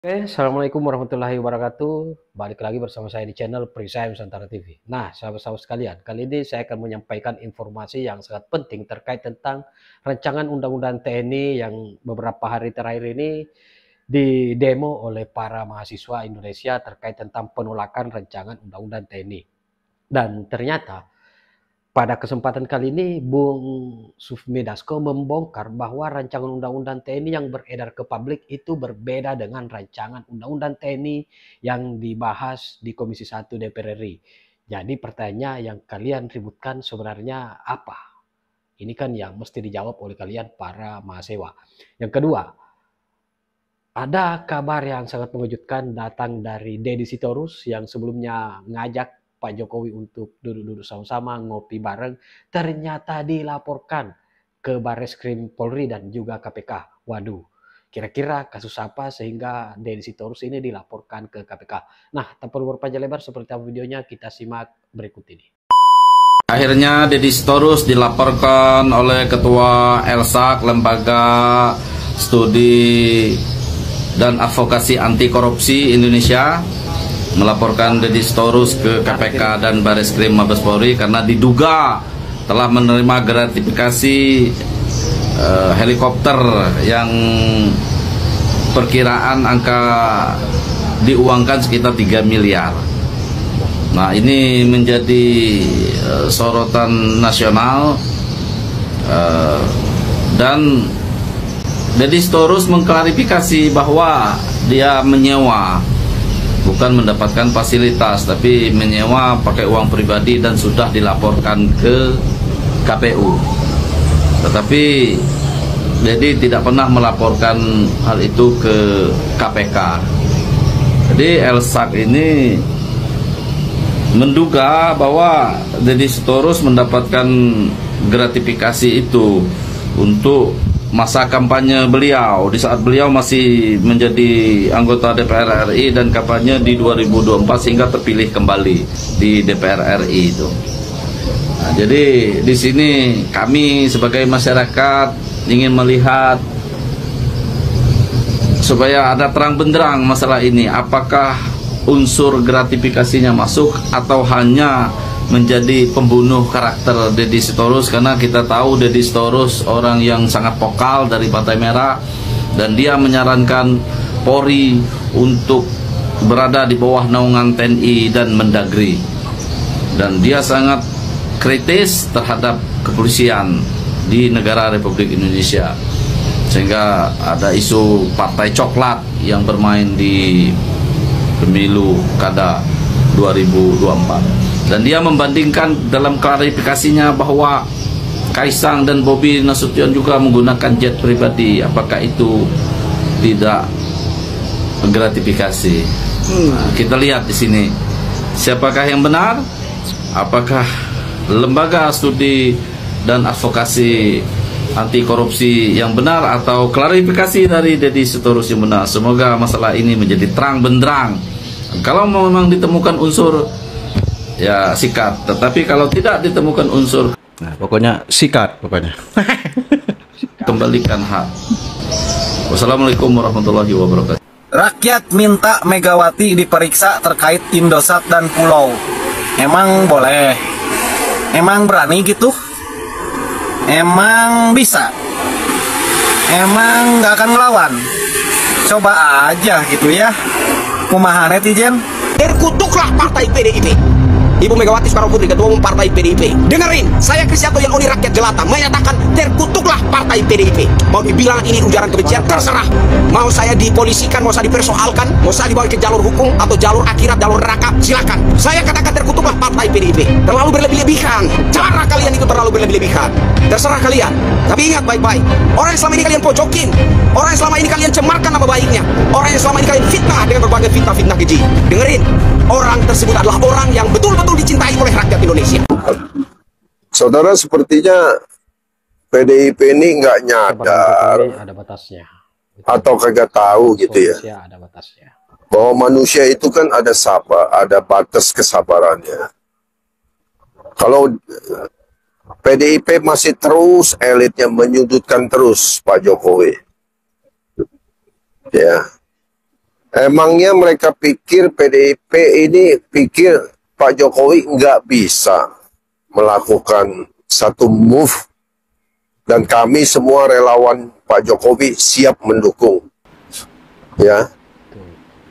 Oke, Assalamualaikum warahmatullahi wabarakatuh. Balik lagi bersama saya di channel Perisai Nusantara TV. Nah, sahabat-sahabat sekalian, kali ini saya akan menyampaikan informasi yang sangat penting terkait tentang rancangan undang-undang TNI yang beberapa hari terakhir ini didemo oleh para mahasiswa Indonesia terkait tentang penolakan rancangan undang-undang TNI. Dan ternyata pada kesempatan kali ini, Bung Sufmi Dasko membongkar bahwa rancangan undang-undang TNI yang beredar ke publik itu berbeda dengan rancangan undang-undang TNI yang dibahas di Komisi 1 DPR RI. Jadi pertanyaan yang kalian ributkan sebenarnya apa? Ini kan yang mesti dijawab oleh kalian para mahasiswa. Yang kedua, ada kabar yang sangat mengejutkan datang dari Deddy Sitorus yang sebelumnya ngajak Pak Jokowi untuk duduk-duduk sama-sama ngopi bareng, ternyata dilaporkan ke Barreskrim Polri dan juga KPK. Waduh, kira-kira kasus apa sehingga Deddy Sitorus ini dilaporkan ke KPK? Nah, tanpa berpanjang lebar seperti apa videonya, kita simak berikut ini. Akhirnya Deddy Sitorus dilaporkan oleh Ketua LSAK, Lembaga Studi dan Advokasi Anti Korupsi Indonesia, melaporkan Deddy Sitorus ke KPK dan Barreskrim Mabes Polri karena diduga telah menerima gratifikasi helikopter yang perkiraan angka diuangkan sekitar 3 miliar. Nah, ini menjadi sorotan nasional, dan Deddy Sitorus mengklarifikasi bahwa dia menyewa, bukan mendapatkan fasilitas, tapi menyewa pakai uang pribadi dan sudah dilaporkan ke KPU. Tetapi Deddy tidak pernah melaporkan hal itu ke KPK. Jadi LSAK ini menduga bahwa Deddy Sitorus mendapatkan gratifikasi itu untuk masa kampanye beliau, di saat beliau masih menjadi anggota DPR RI dan kampanye di 2024 sehingga terpilih kembali di DPR RI itu. Nah, jadi di sini kami sebagai masyarakat ingin melihat supaya ada terang benderang masalah ini, apakah unsur gratifikasinya masuk atau hanya menjadi pembunuh karakter Deddy Sitorus, karena kita tahu Deddy Sitorus orang yang sangat vokal dari Partai Merah dan dia menyarankan Polri untuk berada di bawah naungan TNI dan Mendagri, dan dia sangat kritis terhadap kepolisian di negara Republik Indonesia, sehingga ada isu partai coklat yang bermain di pemilu kada 2024. Dan dia membandingkan dalam klarifikasinya bahwa Kaisang dan Bobi Nasution juga menggunakan jet pribadi. Apakah itu tidak gratifikasi? Nah, kita lihat di sini siapakah yang benar? Apakah Lembaga Studi dan Advokasi Anti Korupsi yang benar atau klarifikasi dari Deddy Sitorus yang benar? Semoga masalah ini menjadi terang benderang. Kalau memang ditemukan unsur, ya sikat. Tetapi kalau tidak ditemukan unsur, nah, pokoknya sikat pokoknya. Kembalikan hak. Wassalamualaikum warahmatullahi wabarakatuh. Rakyat minta Megawati diperiksa terkait Indosat dan Pulau. Emang boleh? Emang berani gitu? Emang bisa? Emang nggak akan ngelawan? Coba aja gitu ya. Kumaha netizen? Terkutuklah partai PDIP. Ibu Megawati Soekarno Putri, Ketua Umum Partai PDIP. Dengerin, saya Kristianto yang Oni Rakyat Jelata menyatakan terkutuklah partai PDIP. Mau dibilang ini ujaran kebencian, terserah. Mau saya dipolisikan, mau saya dipersoalkan, mau saya dibawa ke jalur hukum atau jalur akhirat, jalur neraka, silakan. Saya katakan terkutuklah partai PDIP. Terlalu berlebih-lebihan. Cara kalian itu terlalu berlebih-lebihan. Terserah kalian. Tapi ingat baik-baik, orang yang selama ini kalian pojokin, orang yang selama ini kalian cemarkan nama baiknya, orang yang selama ini kalian fitnah dengan berbagai fitnah-fitnah keji. Dengerin, orang tersebut adalah orang yang betul-betul dicintai oleh rakyat Indonesia. Saudara, sepertinya PDIP ini nggak nyadar Ada batasnya. atau kagak tahu gitu ya, Ada batasnya. bahwa manusia itu kan ada ada batas kesabarannya. Kalau PDIP masih terus elitnya menyudutkan terus Pak Jokowi, ya, Emangnya mereka pikir PDIP ini pikir Pak Jokowi nggak bisa melakukan satu move dan kami semua relawan Pak Jokowi siap mendukung, ya,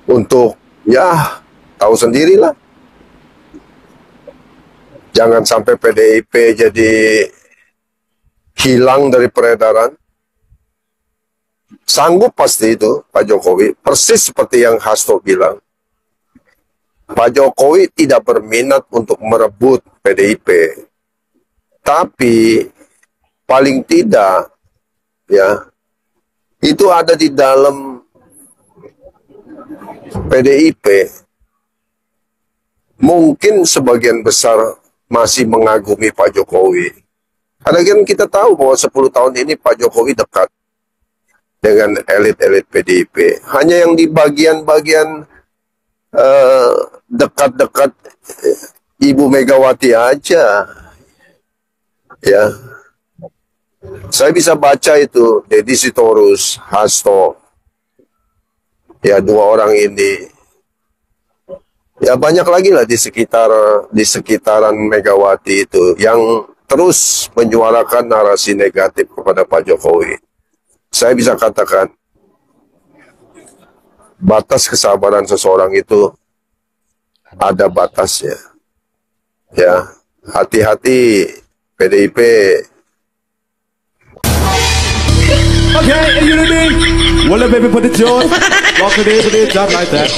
untuk ya tahu sendirilah, jangan sampai PDIP jadi hilang dari peredaran. Sanggup pasti itu Pak Jokowi, persis seperti yang Hasto bilang. Pak Jokowi tidak berminat untuk merebut PDIP. Tapi paling tidak ya itu ada di dalam PDIP. Mungkin sebagian besar masih mengagumi Pak Jokowi. Karena kan kita tahu bahwa 10 tahun ini Pak Jokowi dekat dengan elit-elit PDIP. Hanya yang di bagian-bagian dekat-dekat Ibu Megawati aja. Ya. Saya bisa baca itu, Deddy Sitorus, Hasto. Ya, dua orang ini. Ya, banyak lagi lah di sekitaran Megawati itu yang terus menyuarakan narasi negatif kepada Pak Jokowi. Saya bisa katakan, batas kesabaran seseorang itu ada batasnya. Ya, hati-hati PDIP. Okay, unity. Well, baby, put it on. Walk it in, put it down like that.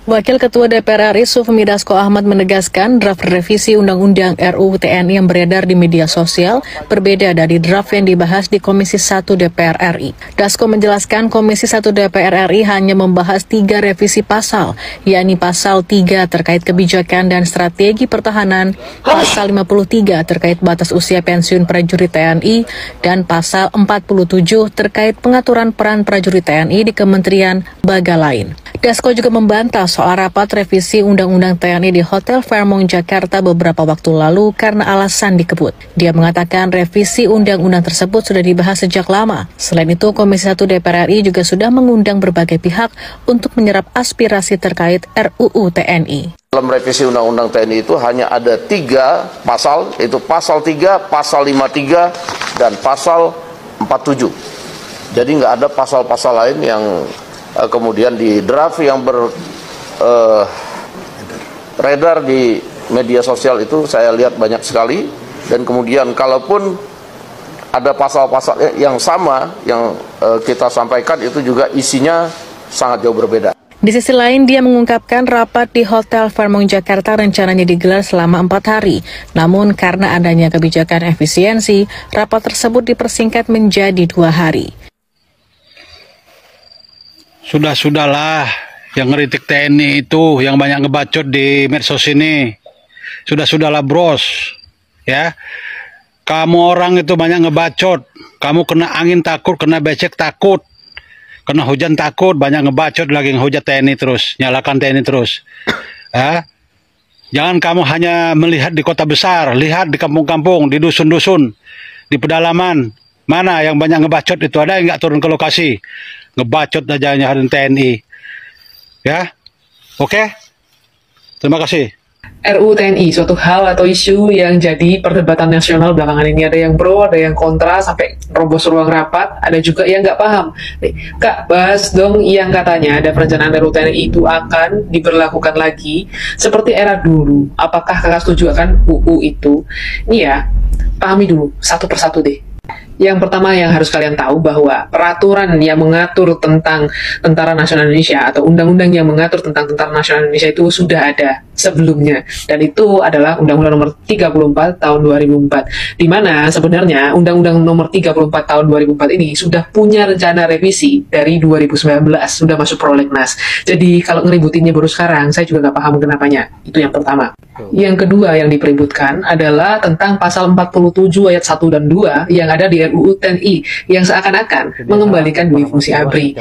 Wakil Ketua DPR RI Sufmi Dasko Ahmad menegaskan draft revisi Undang-Undang RUU TNI yang beredar di media sosial berbeda dari draft yang dibahas di Komisi 1 DPR RI. Dasko menjelaskan Komisi 1 DPR RI hanya membahas 3 revisi pasal, yakni pasal 3 terkait kebijakan dan strategi pertahanan, pasal 53 terkait batas usia pensiun prajurit TNI, dan pasal 47 terkait pengaturan peran prajurit TNI di kementerian baga lain. Dasko juga membantah soal rapat revisi Undang-Undang TNI di Hotel Fairmont Jakarta beberapa waktu lalu karena alasan dikebut. Dia mengatakan revisi Undang-Undang tersebut sudah dibahas sejak lama. Selain itu, Komisi 1 DPR RI juga sudah mengundang berbagai pihak untuk menyerap aspirasi terkait RUU TNI. Dalam revisi Undang-Undang TNI itu hanya ada 3 pasal, yaitu pasal 3, pasal 53, dan pasal 47. Jadi nggak ada pasal-pasal lain yang kemudian di draft yang beredar di media sosial itu saya lihat banyak sekali, dan kemudian kalaupun ada pasal-pasal yang sama yang kita sampaikan itu juga isinya sangat jauh berbeda. Di sisi lain, dia mengungkapkan rapat di Hotel Fairmont Jakarta rencananya digelar selama 4 hari. Namun karena adanya kebijakan efisiensi, rapat tersebut dipersingkat menjadi 2 hari. Sudahlah, yang ngeritik TNI itu, yang banyak ngebacot di medsos ini. Sudahlah bros, ya. Kamu orang itu banyak ngebacot. Kamu kena angin takut, kena becek takut, kena hujan takut, banyak ngebacot lagi ngehujat TNI terus, nyalakan TNI terus. Ya. Jangan kamu hanya melihat di kota besar, lihat di kampung-kampung, di dusun-dusun, di pedalaman. Mana yang banyak ngebacot itu, ada yang nggak turun ke lokasi? Ngebacot aja nyalakan TNI. Ya, oke. Terima kasih. RUU TNI, suatu hal atau isu yang jadi perdebatan nasional belakangan ini. Ada yang pro, ada yang kontra, sampai robos ruang rapat, ada juga yang nggak paham. Nih, Kak, bahas dong yang katanya ada perencanaan RUU TNI itu akan diberlakukan lagi seperti era dulu. Apakah Kakak setuju akan UU itu? Ini ya, pahami dulu, satu persatu deh. Yang pertama yang harus kalian tahu bahwa peraturan yang mengatur tentang Tentara Nasional Indonesia atau undang-undang yang mengatur tentang Tentara Nasional Indonesia itu sudah ada sebelumnya, dan itu adalah Undang-Undang Nomor 34 Tahun 2004, di mana sebenarnya Undang-Undang Nomor 34 Tahun 2004 ini sudah punya rencana revisi dari 2019, sudah masuk prolegnas. Jadi kalau ngeributinnya baru sekarang, saya juga nggak paham kenapanya. Itu yang pertama. Yang kedua yang dipeributkan adalah tentang pasal 47 ayat 1 dan 2 yang ada di RUU TNI, yang seakan-akan mengembalikan dui fungsi ABRI.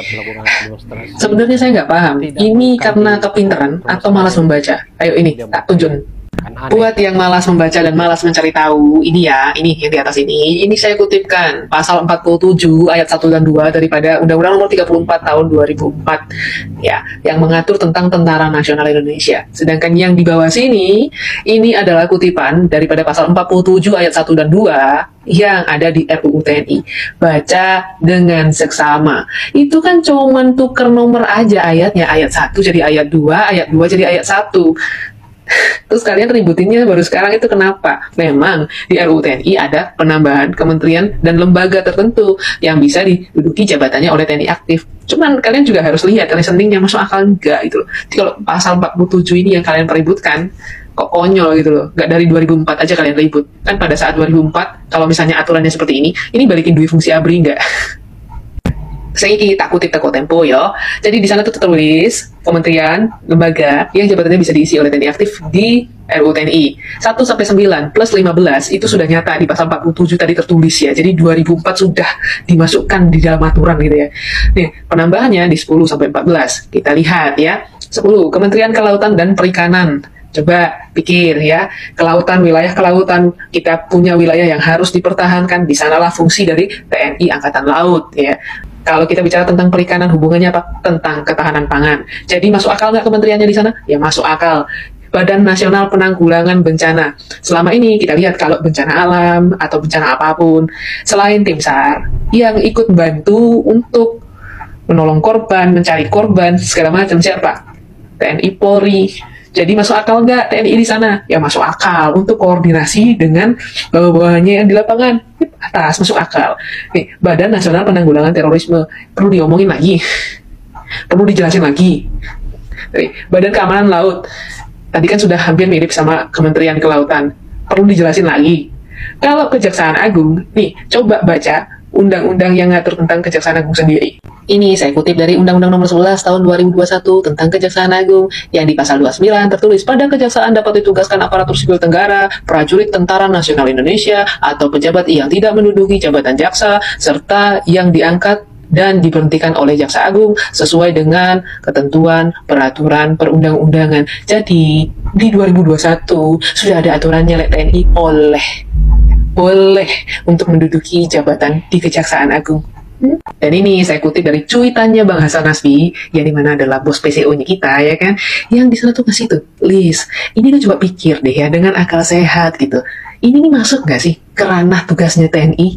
Sebenarnya saya nggak paham, ini karena kepintaran atau malas membaca? Ayo ini, tak tunjukkan. Buat yang malas membaca dan malas mencari tahu, ini ya, ini yang di atas ini saya kutipkan pasal 47 ayat 1 dan 2 daripada Undang-Undang Nomor 34 Tahun 2004 ya, yang mengatur tentang Tentara Nasional Indonesia. Sedangkan yang di bawah sini ini adalah kutipan daripada pasal 47 ayat 1 dan 2 yang ada di RUU TNI. Baca dengan seksama. Itu kan cuman tuker nomor aja ayatnya, ayat 1 jadi ayat 2, ayat 2 jadi ayat 1. Terus kalian ributinnya baru sekarang, itu kenapa? Memang di RUU TNI ada penambahan kementerian dan lembaga tertentu yang bisa diduduki jabatannya oleh TNI aktif. Cuman kalian juga harus lihat reasoningnya masuk akal enggak gitu loh. Jadi kalau pasal 47 ini yang kalian peributkan kok konyol gitu loh. Nggak dari 2004 aja kalian ribut. Kan pada saat 2004 kalau misalnya aturannya seperti ini balikin dui fungsi ABRI enggak? Saya tak kutip teko Tempo ya. Jadi di sana tuh tertulis kementerian, lembaga yang jabatannya bisa diisi oleh TNI aktif di RUU TNI. 1 sampai 9 plus 15 itu sudah nyata di pasal 47 tadi tertulis ya. Jadi 2004 sudah dimasukkan di dalam aturan gitu ya. Nih, penambahannya di 10 sampai 14. Kita lihat ya. 10 Kementerian Kelautan dan Perikanan. Coba pikir ya, kelautan, wilayah kelautan, kita punya wilayah yang harus dipertahankan, di sanalah fungsi dari TNI Angkatan Laut ya. Kalau kita bicara tentang perikanan, hubungannya apa? Tentang ketahanan pangan. Jadi masuk akal nggak kementeriannya di sana? Ya masuk akal. Badan Nasional Penanggulangan Bencana. Selama ini kita lihat kalau bencana alam atau bencana apapun, selain tim SAR yang ikut bantu untuk menolong korban, mencari korban, segala macam, siapa? TNI Polri. Jadi masuk akal nggak TNI di sana? Ya masuk akal untuk koordinasi dengan bawah-bawahnya yang di lapangan. Atas masuk akal. Nih, Badan Nasional Penanggulangan Terorisme perlu diomongin lagi, perlu dijelasin lagi. Nih, Badan Keamanan Laut tadi kan sudah hampir mirip sama Kementerian Kelautan, perlu dijelasin lagi. Kalau Kejaksaan Agung, nih coba baca undang-undang yang ngatur tentang Kejaksaan Agung sendiri. Ini saya kutip dari Undang-Undang Nomor 11 Tahun 2021 tentang Kejaksaan Agung, yang di pasal 29 tertulis pada kejaksaan dapat ditugaskan aparatur sipil negara, prajurit Tentara Nasional Indonesia, atau pejabat yang tidak menduduki jabatan jaksa, serta yang diangkat dan diberhentikan oleh Jaksa Agung sesuai dengan ketentuan peraturan perundang-undangan. Jadi di 2021 sudah ada aturannya, TNI boleh untuk menduduki jabatan di Kejaksaan Agung. Dan ini saya kutip dari cuitannya Bang Hasan Nasbi, yang dimana adalah bos PCO-nya kita ya kan, yang di sana tuh ngasih tuh, Liz, ini tuh coba pikir deh ya dengan akal sehat gitu. Ini nih masuk nggak sih ke ranah tugasnya TNI,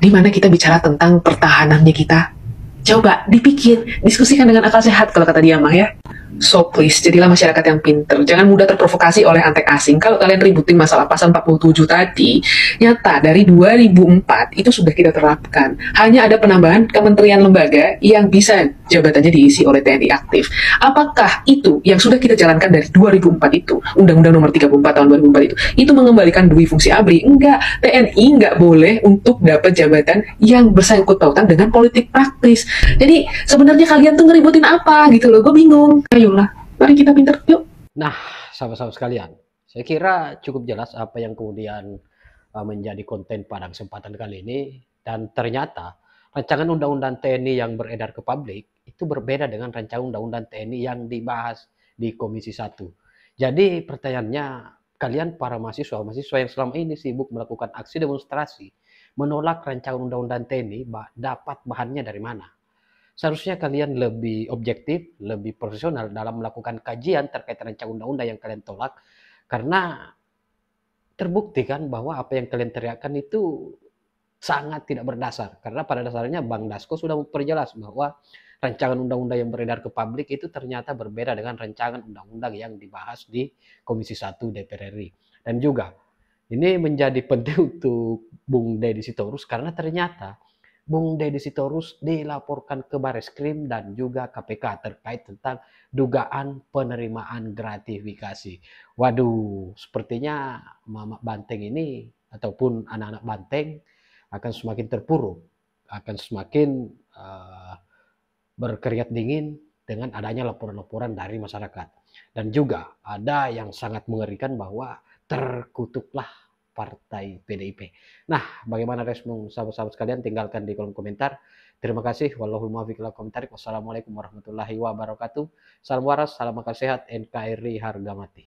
di mana kita bicara tentang pertahanannya kita? Coba dipikir, diskusikan dengan akal sehat kalau kata dia mah ya. So please, jadilah masyarakat yang pinter. Jangan mudah terprovokasi oleh antek asing. Kalau kalian ributin masalah pasal 47 tadi, nyata dari 2004 itu sudah kita terapkan. Hanya ada penambahan kementerian lembaga yang bisa jabatannya diisi oleh TNI aktif. Apakah itu yang sudah kita jalankan dari 2004 itu, Undang-Undang Nomor 34 Tahun 2004 itu mengembalikan dui fungsi ABRI? Enggak, TNI enggak boleh untuk dapat jabatan yang bersangkut pautan dengan politik praktis. Jadi sebenarnya kalian tuh ngeributin apa gitu loh, gue bingung. Ayolah, mari kita pintar, yuk. Nah, sahabat-sahabat sekalian, saya kira cukup jelas apa yang kemudian menjadi konten pada kesempatan kali ini. Dan ternyata rancangan undang-undang TNI yang beredar ke publik itu berbeda dengan rancangan undang-undang TNI yang dibahas di Komisi 1. Jadi pertanyaannya, kalian para mahasiswa yang selama ini sibuk melakukan aksi demonstrasi menolak rancangan undang-undang TNI, dapat bahannya dari mana? Seharusnya kalian lebih objektif, lebih profesional dalam melakukan kajian terkait rancangan undang-undang yang kalian tolak, karena terbukti kan bahwa apa yang kalian teriakkan itu sangat tidak berdasar. Karena pada dasarnya Bang Dasko sudah memperjelas bahwa rancangan undang-undang yang beredar ke publik itu ternyata berbeda dengan rancangan undang-undang yang dibahas di Komisi 1 DPR RI. Dan juga ini menjadi penting untuk Bung Deddy Sitorus, karena ternyata Bung Deddy Sitorus dilaporkan ke Bareskrim dan juga KPK terkait tentang dugaan penerimaan gratifikasi. Waduh, sepertinya Mama Banteng ini ataupun anak-anak Banteng akan semakin terpuruk, akan semakin berkeringat dingin dengan adanya laporan-laporan dari masyarakat. Dan juga ada yang sangat mengerikan bahwa terkutuklah partai PDIP. Nah, bagaimana respon sahabat-sahabat sekalian? Tinggalkan di kolom komentar. Terima kasih. Wallahul muwaffiq ila aqwamit thoriq. Wassalamualaikum warahmatullahi wabarakatuh. Salam waras, salam akal sehat, NKRI harga mati.